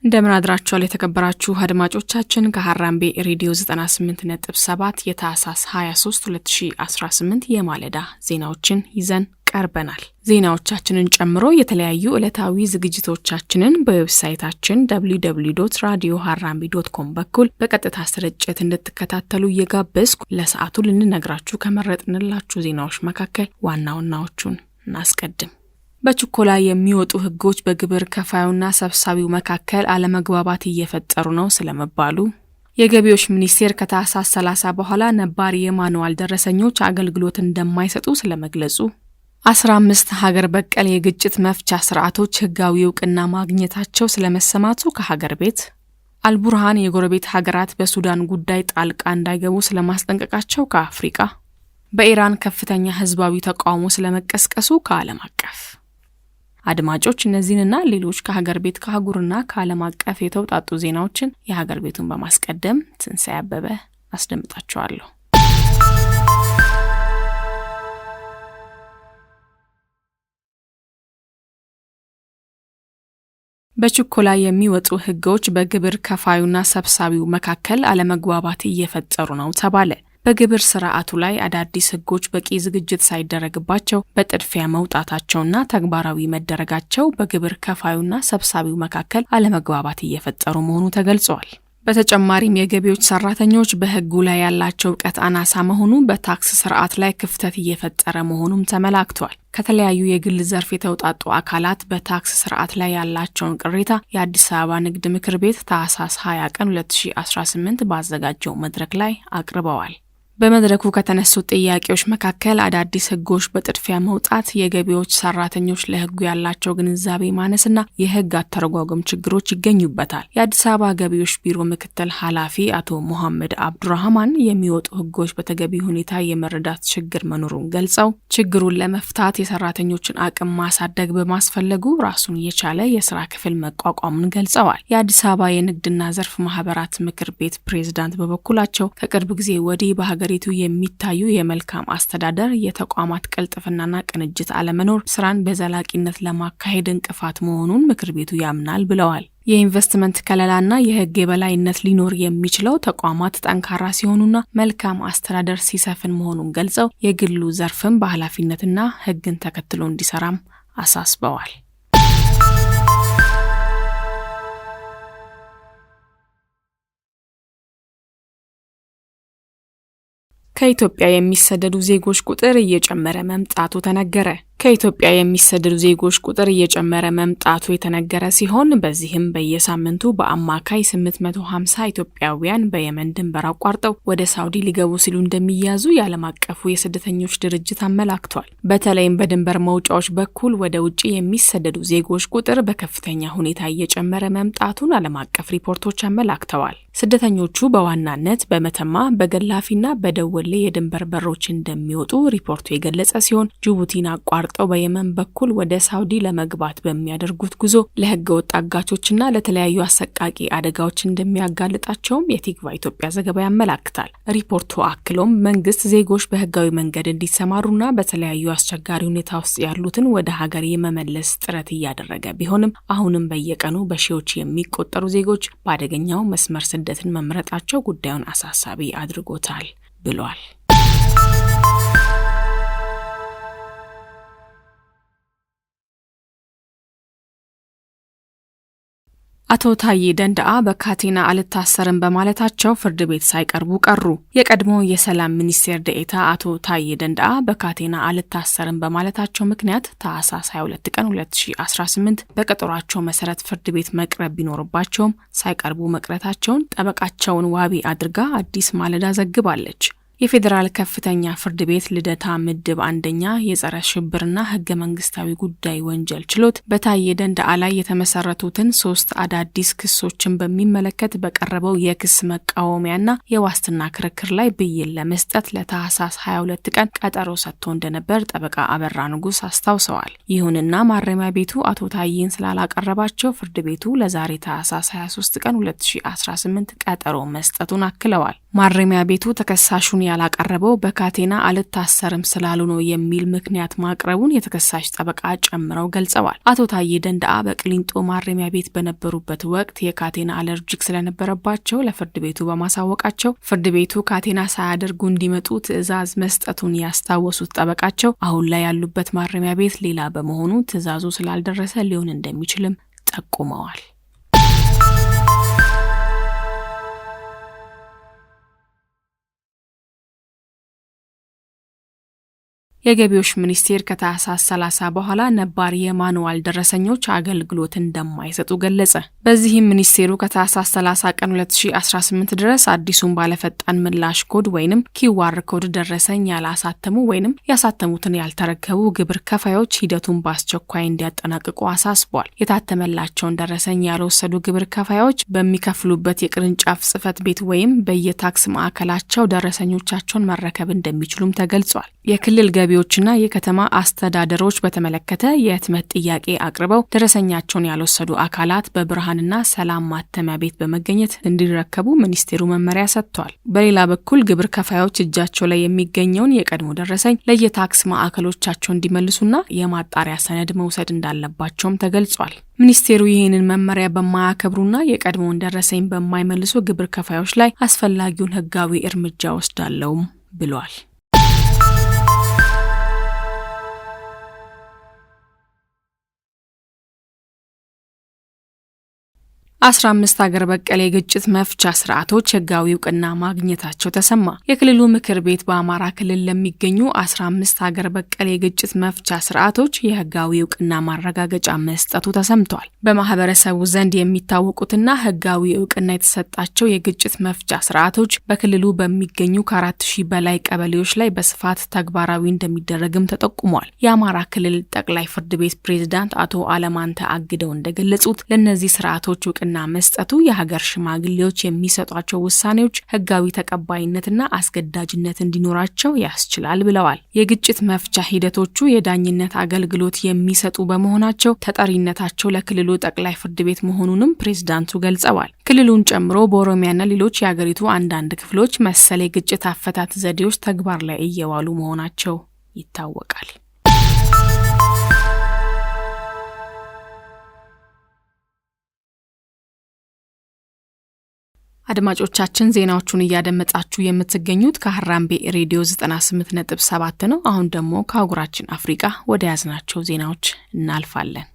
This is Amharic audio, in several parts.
እንደምን አድራችኋል የተከበራችሁ አድማጮቻችን ከሐራምቤ ሬዲዮ 98.7 የታህሳስ 23 2018 የማለዳ ዜናዎችን ይዘን ቀርበናል። ዜናዎቻችንን ጨምሮ የተለያዩ ዕለታዊ ዝግጅቶቻችንን በዌብሳይታችን www.radioharrambe.com በኩል በቀጥታ ስርጭት እንድትከታተሉ እየጋበዝኩ ለሰዓቱ ልንነግራችሁ ከመረጥንላችሁ ዜናዎች መካከል ዋናዎቹን እናስቀድም። በችኮላ የሚወጡ ህጎች በግብር ከፋዩና ሰብሳቢው መካከል አለመግባባት እየፈጠሩ ነው ስለመባሉ፣ የገቢዎች ሚኒስቴር ከታህሳስ 30 በኋላ ነባር የማኑዋል ደረሰኞች አገልግሎት እንደማይሰጡ ስለመግለጹ፣ 15 ሀገር በቀል የግጭት መፍቻ ስርዓቶች ህጋዊ እውቅና ማግኘታቸው ስለመሰማቱ ከሀገር ቤት፣ አልቡርሃን የጎረቤት ሀገራት በሱዳን ጉዳይ ጣልቃ እንዳይገቡ ስለማስጠንቀቃቸው ከአፍሪካ፣ በኢራን ከፍተኛ ህዝባዊ ተቃውሞ ስለመቀስቀሱ ከዓለም አቀፍ። አድማጮች እነዚህንና ሌሎች ከሀገር ቤት ከአህጉርና ከዓለም አቀፍ የተውጣጡ ዜናዎችን የሀገር ቤቱን በማስቀደም ትንሳኤ አበበ አስደምጣችኋለሁ። በችኮላ የሚወጡ ህጎች በግብር ከፋዩና ሰብሳቢው መካከል አለመግባባት እየፈጠሩ ነው ተባለ። በግብር ስርዓቱ ላይ አዳዲስ ህጎች በቂ ዝግጅት ሳይደረግባቸው በጥድፊያ መውጣታቸውና ተግባራዊ መደረጋቸው በግብር ከፋዩና ሰብሳቢው መካከል አለመግባባት እየፈጠሩ መሆኑ ተገልጿል። በተጨማሪም የገቢዎች ሰራተኞች በህጉ ላይ ያላቸው ዕውቀት አናሳ መሆኑ በታክስ ስርዓት ላይ ክፍተት እየፈጠረ መሆኑም ተመላክቷል። ከተለያዩ የግል ዘርፍ የተውጣጡ አካላት በታክስ ስርዓት ላይ ያላቸውን ቅሬታ የአዲስ አበባ ንግድ ምክር ቤት ታህሳስ 20 ቀን 2018 ባዘጋጀው መድረክ ላይ አቅርበዋል። በመድረኩ ከተነሱት ጥያቄዎች መካከል አዳዲስ ህጎች በጥድፊያ መውጣት፣ የገቢዎች ሰራተኞች ለህጉ ያላቸው ግንዛቤ ማነስና የህግ አተረጓጎም ችግሮች ይገኙበታል። የአዲስ አበባ ገቢዎች ቢሮ ምክትል ኃላፊ አቶ መሐመድ አብዱራህማን የሚወጡ ህጎች በተገቢ ሁኔታ የመረዳት ችግር መኖሩን ገልጸው ችግሩን ለመፍታት የሰራተኞችን አቅም ማሳደግ በማስፈለጉ ራሱን የቻለ የስራ ክፍል መቋቋሙን ገልጸዋል። የአዲስ አበባ የንግድና ዘርፍ ማህበራት ምክር ቤት ፕሬዝዳንት በበኩላቸው ከቅርብ ጊዜ ወዲህ በሀገሪቱ የሚታዩ የመልካም አስተዳደር የተቋማት ቅልጥፍናና ቅንጅት አለመኖር ስራን በዘላቂነት ለማካሄድ እንቅፋት መሆኑን ምክር ቤቱ ያምናል ብለዋል። የኢንቨስትመንት ከለላና የህግ የበላይነት ሊኖር የሚችለው ተቋማት ጠንካራ ሲሆኑና መልካም አስተዳደር ሲሰፍን መሆኑን ገልጸው የግሉ ዘርፍም በኃላፊነትና ህግን ተከትሎ እንዲሰራም አሳስበዋል። ከኢትዮጵያ የሚሰደዱ ዜጎች ቁጥር እየጨመረ መምጣቱ ተነገረ። ከኢትዮጵያ የሚሰደዱ ዜጎች ቁጥር እየጨመረ መምጣቱ የተነገረ ሲሆን በዚህም በየሳምንቱ በአማካይ 850 ኢትዮጵያውያን በየመን ድንበር አቋርጠው ወደ ሳውዲ ሊገቡ ሲሉ እንደሚያዙ የዓለም አቀፉ የስደተኞች ድርጅት አመላክቷል። በተለይም በድንበር መውጫዎች በኩል ወደ ውጪ የሚሰደዱ ዜጎች ቁጥር በከፍተኛ ሁኔታ እየጨመረ መምጣቱን ዓለም አቀፍ ሪፖርቶች አመላክተዋል። ስደተኞቹ በዋናነት በመተማ በገላፊና በደወሌ የድንበር በሮች እንደሚወጡ ሪፖርቱ የገለጸ ሲሆን ጅቡቲን አቋርጠው በየመን በኩል ወደ ሳውዲ ለመግባት በሚያደርጉት ጉዞ ለህገ ወጥ አጋቾችና ለተለያዩ አሰቃቂ አደጋዎች እንደሚያጋልጣቸውም የቲግቫ ኢትዮጵያ ዘገባ ያመላክታል። ሪፖርቱ አክሎም መንግስት ዜጎች በህጋዊ መንገድ እንዲሰማሩና በተለያዩ አስቸጋሪ ሁኔታ ውስጥ ያሉትን ወደ ሀገር የመመለስ ጥረት እያደረገ ቢሆንም አሁንም በየቀኑ በሺዎች የሚቆጠሩ ዜጎች በአደገኛው መስመር ስደትን መምረጣቸው ጉዳዩን አሳሳቢ አድርጎታል ብሏል። አቶ ታዬ ደንደአ በካቴና አልታሰርም በማለታቸው ፍርድ ቤት ሳይቀርቡ ቀሩ። የቀድሞ የሰላም ሚኒስቴር ዴኤታ አቶ ታዬ ደንደአ በካቴና አልታሰርም በማለታቸው ምክንያት ታህሳስ 22 ቀን 2018 በቀጠሯቸው መሰረት ፍርድ ቤት መቅረብ ቢኖርባቸውም ሳይቀርቡ መቅረታቸውን ጠበቃቸውን ዋቢ አድርጋ አዲስ ማለዳ ዘግባለች። የፌዴራል ከፍተኛ ፍርድ ቤት ልደታ ምድብ አንደኛ የጸረ ሽብርና ህገ መንግስታዊ ጉዳይ ወንጀል ችሎት በታዬ ደንደአ ላይ የተመሰረቱትን 3 አዳዲስ ክሶችን በሚመለከት በቀረበው የክስ መቃወሚያና የዋስትና ክርክር ላይ ብይን ለመስጠት ለታህሳስ 22 ቀን ቀጠሮ ሰጥቶ እንደነበር ጠበቃ አበራ ንጉስ አስታውሰዋል። ይሁንና ማረሚያ ቤቱ አቶ ታዬን ስላላቀረባቸው ፍርድ ቤቱ ለዛሬ ታህሳስ 23 ቀን 2018 ቀጠሮ መስጠቱን አክለዋል። ማረሚያ ቤቱ ተከሳሹን ያላቀረበው በካቴና አልታሰርም ስላሉ ነው የሚል ምክንያት ማቅረቡን የተከሳሽ ጠበቃ ጨምረው ገልጸዋል። አቶ ታዬ ደንደአ በቅሊንጦ ማረሚያ ቤት በነበሩበት ወቅት የካቴና አለርጂክ ስለነበረባቸው ለፍርድ ቤቱ በማሳወቃቸው ፍርድ ቤቱ ካቴና ሳያደርጉ እንዲመጡ ትዕዛዝ መስጠቱን ያስታወሱት ጠበቃቸው አሁን ላይ ያሉበት ማረሚያ ቤት ሌላ በመሆኑ ትዕዛዙ ስላልደረሰ ሊሆን እንደሚችልም ጠቁመዋል። የገቢዎች ሚኒስቴር ከታህሳስ 30 በኋላ ነባር የማኑዋል ደረሰኞች አገልግሎት እንደማይሰጡ ገለጸ። በዚህም ሚኒስቴሩ ከታህሳስ 30 ቀን 2018 ድረስ አዲሱን ባለፈጣን ምላሽ ኮድ ወይንም ኪዋር ኮድ ደረሰኝ ያላሳተሙ ወይንም ያሳተሙትን ያልተረከቡ ግብር ከፋዮች ሂደቱን በአስቸኳይ እንዲያጠናቅቁ አሳስቧል። የታተመላቸውን ደረሰኝ ያልወሰዱ ግብር ከፋዮች በሚከፍሉበት የቅርንጫፍ ጽሕፈት ቤት ወይም በየታክስ ማዕከላቸው ደረሰኞቻቸውን መረከብ እንደሚችሉም ተገልጿል። የክልል ገቢዎችና የከተማ አስተዳደሮች በተመለከተ የህትመት ጥያቄ አቅርበው ደረሰኛቸውን ያልወሰዱ አካላት በብርሃንና ሰላም ማተሚያ ቤት በመገኘት እንዲረከቡ ሚኒስቴሩ መመሪያ ሰጥቷል። በሌላ በኩል ግብር ከፋዮች እጃቸው ላይ የሚገኘውን የቀድሞ ደረሰኝ ለየታክስ ማዕከሎቻቸው እንዲመልሱና የማጣሪያ ሰነድ መውሰድ እንዳለባቸውም ተገልጿል። ሚኒስቴሩ ይህንን መመሪያ በማያከብሩና የቀድሞውን ደረሰኝ በማይመልሱ ግብር ከፋዮች ላይ አስፈላጊውን ህጋዊ እርምጃ ወስዳለውም ብሏል። 15 ሀገር በቀል የግጭት መፍቻ ስርዓቶች ህጋዊ እውቅና ማግኘታቸው ተሰማ። የክልሉ ምክር ቤት በአማራ ክልል ለሚገኙ 15 ሀገር በቀል የግጭት መፍቻ ስርዓቶች የህጋዊ እውቅና ማረጋገጫ መስጠቱ ተሰምቷል። በማህበረሰቡ ዘንድ የሚታወቁትና ህጋዊ እውቅና የተሰጣቸው የግጭት መፍቻ ስርዓቶች በክልሉ በሚገኙ ከ4000 በላይ ቀበሌዎች ላይ በስፋት ተግባራዊ እንደሚደረግም ተጠቁሟል። የአማራ ክልል ጠቅላይ ፍርድ ቤት ፕሬዝዳንት አቶ አለማንተ አግደው እንደገለጹት ለነዚህ ስርዓቶች እውቅና መስጠቱ የሀገር ሽማግሌዎች የሚሰጧቸው ውሳኔዎች ህጋዊ ተቀባይነትና አስገዳጅነት እንዲኖራቸው ያስችላል ብለዋል። የግጭት መፍቻ ሂደቶቹ የዳኝነት አገልግሎት የሚሰጡ በመሆናቸው ተጠሪነታቸው ለክልሉ ጠቅላይ ፍርድ ቤት መሆኑንም ፕሬዝዳንቱ ገልጸዋል። ክልሉን ጨምሮ በኦሮሚያና ሌሎች የሀገሪቱ አንዳንድ ክፍሎች መሰል የግጭት አፈታት ዘዴዎች ተግባር ላይ እየዋሉ መሆናቸው ይታወቃል። አድማጮቻችን ዜናዎቹን እያደመጣችሁ የምትገኙት ከሐራምቤ ሬዲዮ 98.7 ነው። አሁን ደግሞ ከአህጉራችን አፍሪካ ወደ ያዝናቸው ዜናዎች እናልፋለን።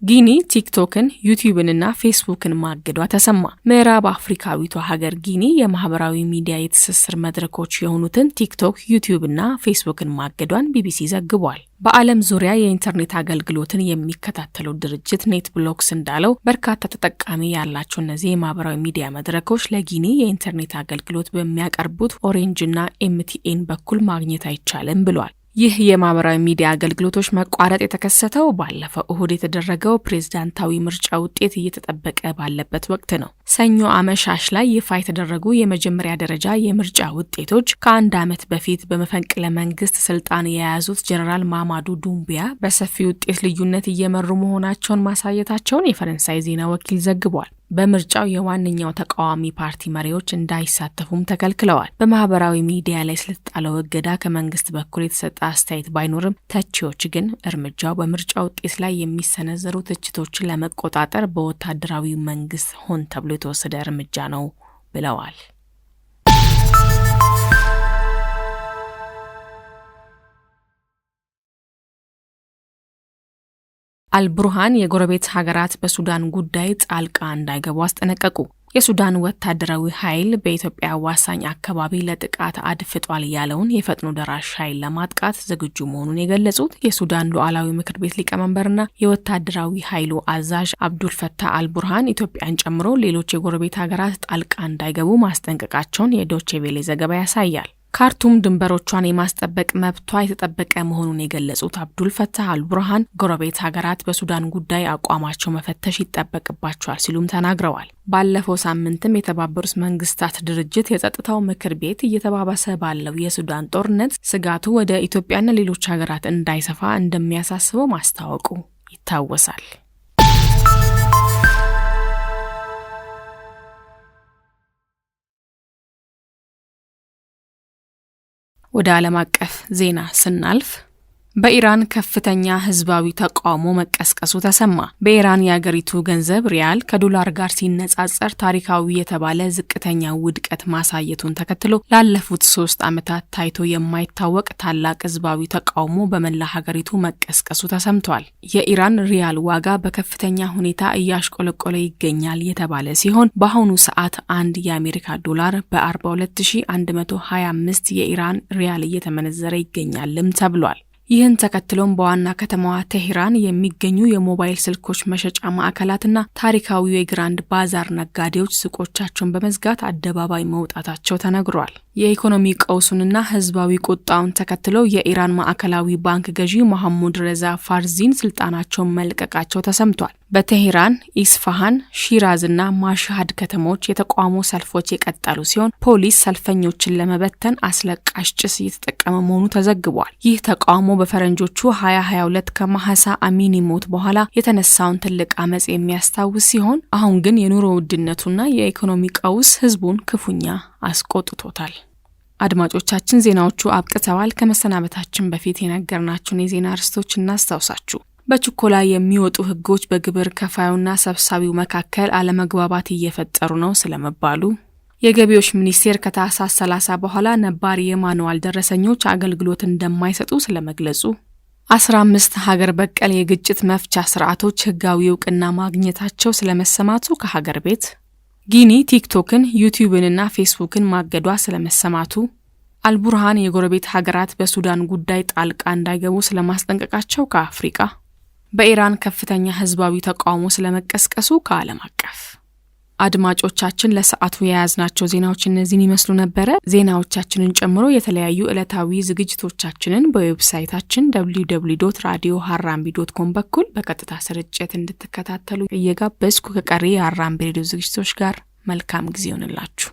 ጊኒ ቲክቶክን፣ ዩቲዩብንና ፌስቡክን ማገዷ ተሰማ። ምዕራብ አፍሪካዊቷ ሀገር ጊኒ የማህበራዊ ሚዲያ የትስስር መድረኮች የሆኑትን ቲክቶክ፣ ዩቲዩብና ፌስቡክን ማገዷን ቢቢሲ ዘግቧል። በዓለም ዙሪያ የኢንተርኔት አገልግሎትን የሚከታተለው ድርጅት ኔትብሎክስ እንዳለው በርካታ ተጠቃሚ ያላቸው እነዚህ የማህበራዊ ሚዲያ መድረኮች ለጊኒ የኢንተርኔት አገልግሎት በሚያቀርቡት ኦሬንጅና ኤምቲኤን በኩል ማግኘት አይቻልም ብሏል። ይህ የማህበራዊ ሚዲያ አገልግሎቶች መቋረጥ የተከሰተው ባለፈው እሁድ የተደረገው ፕሬዝዳንታዊ ምርጫ ውጤት እየተጠበቀ ባለበት ወቅት ነው። ሰኞ አመሻሽ ላይ ይፋ የተደረጉ የመጀመሪያ ደረጃ የምርጫ ውጤቶች ከአንድ ዓመት በፊት በመፈንቅለ መንግስት ስልጣን የያዙት ጀነራል ማማዱ ዱምቢያ በሰፊ ውጤት ልዩነት እየመሩ መሆናቸውን ማሳየታቸውን የፈረንሳይ ዜና ወኪል ዘግቧል። በምርጫው የዋነኛው ተቃዋሚ ፓርቲ መሪዎች እንዳይሳተፉም ተከልክለዋል። በማህበራዊ ሚዲያ ላይ ስለተጣለው እገዳ ከመንግስት በኩል የተሰጠ አስተያየት ባይኖርም ተቺዎች ግን እርምጃው በምርጫ ውጤት ላይ የሚሰነዘሩ ትችቶችን ለመቆጣጠር በወታደራዊ መንግስት ሆን ተብሎ የተወሰደ እርምጃ ነው ብለዋል። አልቡርሃን የጎረቤት ሀገራት በሱዳን ጉዳይ ጣልቃ እንዳይገቡ አስጠነቀቁ። የሱዳን ወታደራዊ ኃይል በኢትዮጵያ አዋሳኝ አካባቢ ለጥቃት አድፍጧል ያለውን የፈጥኖ ደራሽ ኃይል ለማጥቃት ዝግጁ መሆኑን የገለጹት የሱዳን ሉዓላዊ ምክር ቤት ሊቀመንበርና የወታደራዊ ኃይሉ አዛዥ አብዱል ፈታህ አልቡርሃን ኢትዮጵያን ጨምሮ ሌሎች የጎረቤት ሀገራት ጣልቃ እንዳይገቡ ማስጠንቀቃቸውን የዶቼ ቬለ ዘገባ ያሳያል። ካርቱም ድንበሮቿን የማስጠበቅ መብቷ የተጠበቀ መሆኑን የገለጹት አብዱል ፈታህ አልቡርሃን ጎረቤት ሀገራት በሱዳን ጉዳይ አቋማቸው መፈተሽ ይጠበቅባቸዋል ሲሉም ተናግረዋል። ባለፈው ሳምንትም የተባበሩት መንግስታት ድርጅት የጸጥታው ምክር ቤት እየተባባሰ ባለው የሱዳን ጦርነት ስጋቱ ወደ ኢትዮጵያና ሌሎች ሀገራት እንዳይሰፋ እንደሚያሳስበው ማስታወቁ ይታወሳል። ወደ ዓለም አቀፍ ዜና ስናልፍ በኢራን ከፍተኛ ህዝባዊ ተቃውሞ መቀስቀሱ ተሰማ። በኢራን የአገሪቱ ገንዘብ ሪያል ከዶላር ጋር ሲነጻጸር ታሪካዊ የተባለ ዝቅተኛ ውድቀት ማሳየቱን ተከትሎ ላለፉት 3 ዓመታት ታይቶ የማይታወቅ ታላቅ ህዝባዊ ተቃውሞ በመላ ሀገሪቱ መቀስቀሱ ተሰምቷል። የኢራን ሪያል ዋጋ በከፍተኛ ሁኔታ እያሽቆለቆለ ይገኛል የተባለ ሲሆን በአሁኑ ሰዓት አንድ የአሜሪካ ዶላር በ42125 የኢራን ሪያል እየተመነዘረ ይገኛልም ተብሏል። ይህን ተከትሎም በዋና ከተማዋ ቴህራን የሚገኙ የሞባይል ስልኮች መሸጫ ማዕከላትና ታሪካዊው የግራንድ ባዛር ነጋዴዎች ሱቆቻቸውን በመዝጋት አደባባይ መውጣታቸው ተነግሯል። የኢኮኖሚ ቀውሱንና ህዝባዊ ቁጣውን ተከትሎ የኢራን ማዕከላዊ ባንክ ገዢ መሐሙድ ረዛ ፋርዚን ስልጣናቸውን መልቀቃቸው ተሰምቷል። በቴህራን፣ ኢስፋሃን፣ ሺራዝና ማሽሃድ ከተሞች የተቃውሞ ሰልፎች የቀጠሉ ሲሆን ፖሊስ ሰልፈኞችን ለመበተን አስለቃሽ ጭስ እየተጠቀመ መሆኑ ተዘግቧል። ይህ ተቃውሞ በፈረንጆቹ 2022 ከማህሳ አሚኒ ሞት በኋላ የተነሳውን ትልቅ አመጽ የሚያስታውስ ሲሆን አሁን ግን የኑሮ ውድነቱና የኢኮኖሚ ቀውስ ህዝቡን ክፉኛ አስቆጥቶታል። አድማጮቻችን ዜናዎቹ አብቅተዋል። ከመሰናበታችን በፊት የነገርናችሁን የዜና ርዕሶች እናስታውሳችሁ። በችኮላ የሚወጡ ህጎች በግብር ከፋዩና ሰብሳቢው መካከል አለመግባባት እየፈጠሩ ነው ስለመባሉ፣ የገቢዎች ሚኒስቴር ከታህሳስ 30 በኋላ ነባር የማኑዋል ደረሰኞች አገልግሎት እንደማይሰጡ ስለመግለጹ፣ 15 ሀገር በቀል የግጭት መፍቻ ስርዓቶች ህጋዊ እውቅና ማግኘታቸው ስለመሰማቱ ከሀገር ቤት፣ ጊኒ ቲክቶክን፣ ዩቲዩብንና ፌስቡክን ማገዷ ስለመሰማቱ፣ አልቡርሃን የጎረቤት ሀገራት በሱዳን ጉዳይ ጣልቃ እንዳይገቡ ስለማስጠንቀቃቸው ከአፍሪካ፣ በኢራን ከፍተኛ ህዝባዊ ተቃውሞ ስለመቀስቀሱ ከዓለም አቀፍ። አድማጮቻችን ለሰዓቱ የያዝናቸው ዜናዎች እነዚህን ይመስሉ ነበረ። ዜናዎቻችንን ጨምሮ የተለያዩ ዕለታዊ ዝግጅቶቻችንን በዌብሳይታችን www.radioharambe.com በኩል በቀጥታ ስርጭት እንድትከታተሉ እየጋበዝኩ ከቀሪ የሀራምቤ ሬዲዮ ዝግጅቶች ጋር መልካም ጊዜ ይሁንላችሁ።